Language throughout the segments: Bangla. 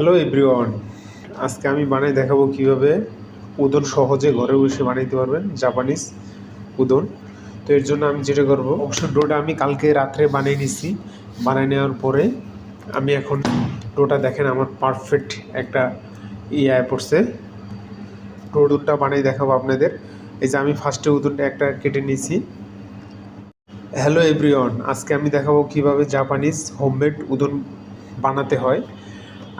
হ্যালো এভরিওয়ান, আজকে আমি বানাই দেখাবো কিভাবে উদন সহজে ঘরে বসে বানাইতে পারবেন জাপানিজ উদন। তো এর জন্য আমি যেটা করবো, অবশ্য ডোটা আমি কালকে রাত্রে বানিয়ে নিছি। বানিয়ে নেওয়ার পরে আমি এখন ডোটা দেখেন আমার পারফেক্ট একটা পড়ছে। উদনটা বানিয়ে দেখাবো আপনাদের। এই যে আমি ফার্স্টে উদনটা একটা কেটে নিয়েছি। হ্যালো এভরিওয়ান, আজকে আমি দেখাবো কিভাবে জাপানিজ হোমমেড উদন বানাতে হয়।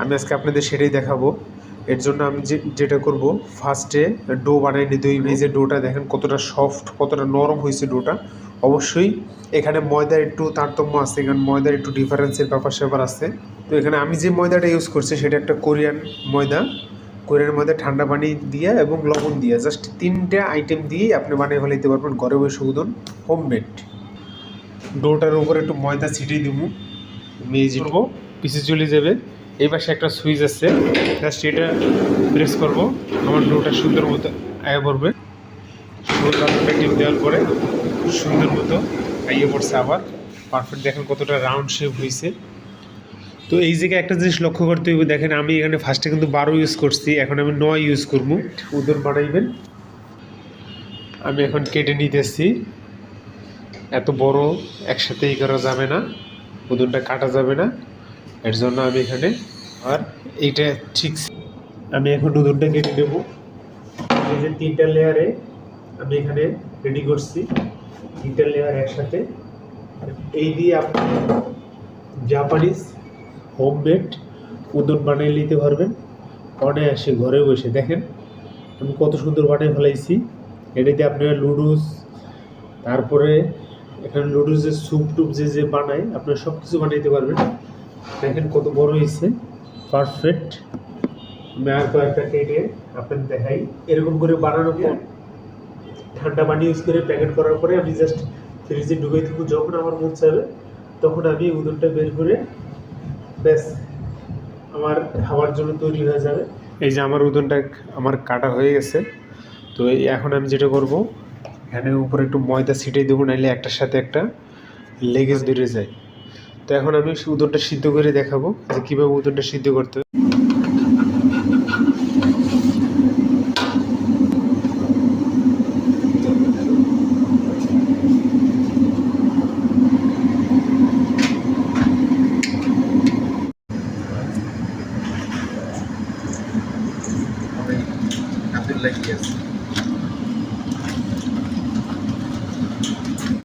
আমি আজকে আপনাদের সেটাই দেখাবো। এর জন্য আমি যেটা করব, ফার্স্টে ডো বানিয়ে নিতে হইবে। এই যে ডোটা দেখেন কতটা সফট, কতটা নরম হয়েছে ডোটা। অবশ্যই এখানে ময়দার একটু তারতম্য আছে, এখানে ময়দার একটু ডিফারেন্সের ব্যাপার আছে। তো এখানে আমি যে ময়দাটা ইউজ করছি সেটা একটা কোরিয়ান ময়দা। কোরিয়ান ময়দা ঠান্ডা পানি দিয়ে এবং লবণ দিয়ে, জাস্ট তিনটা আইটেম দিয়েই আপনি বানিয়ে ফেলাইতে পারবেন ঘরে বসে উদন হোমমেড। ডোটার উপরে একটু ময়দা ছিটিয়ে দেবো, মেয়ে করবো, পিছিয়ে চলে যাবে। এই পাশে একটা সুইচ আছে, জাস্ট এটা প্রেস করবো, আমার ডোটা সুন্দর মতো আগে পড়বে। সুন্দর টিপ দেওয়ার পরে সুন্দর মতো আইয়ে পড়ছে আবার পারফেক্ট। দেখেন কতটা রাউন্ড শেপ হয়েছে। তো এই জায়গায় একটা জিনিস লক্ষ্য করতে হবে, দেখেন আমি এখানে ফার্স্টে কিন্তু 12 ইউজ করছি, এখন আমি 9 ইউজ করবো। উদর বানাইবেন। আমি এখন কেটে নিতেছি, এত বড় একসাথে করা যাবে না, উদনটা কাটা যাবে না। এর জন্য আমি এখানে আর এইটা ঠিক আমি এখন উদনটা কেটে নেব। এই যে 3টা লেয়ারে আমি এখানে রেডি করছি, 3টা লেয়ার একসাথে। এই দিয়ে আপনি জাপানিজ হোমমেড উদন বানিয়ে নিতে পারবেন অনায়াসে ঘরে বসে। দেখেন আমি কত সুন্দর বানিয়ে ফেলাইছি। এটাতে আপনারা লুডুস, তারপরে এখানে লুডুসের স্যুপ টুপ যে বানায় আপনারা সব কিছু বানাইতে পারবেন। দেখেন কত বড় হয়েছে, পারফেক্ট। আমি আর কয়েকটা কেটে আপনাদের দেখাই। এরকম করে বানানোর পর ঠান্ডা পানি ইউজ করে প্যাকেট করার পরে আমি জাস্ট ফ্রিজে ঢুকে থাকবো। যখন আমার মন চাইবে তখন আমি উদনটা বের করে ব্যাস আমার খাওয়ার জন্য তৈরি হয়ে যাবে। এই যে আমার উদনটা আমার কাটা হয়ে গেছে। তো এখন আমি যেটা করব, এখানে উপরে একটু ময়দা ছিটিয়ে দেবো, নাইলে একটার সাথে একটা লেগেজ ধরে যায়। তো এখন আমি উদনটা সিদ্ধ করে দেখাবো যে কীভাবে উদনটা সিদ্ধ করতে হয়।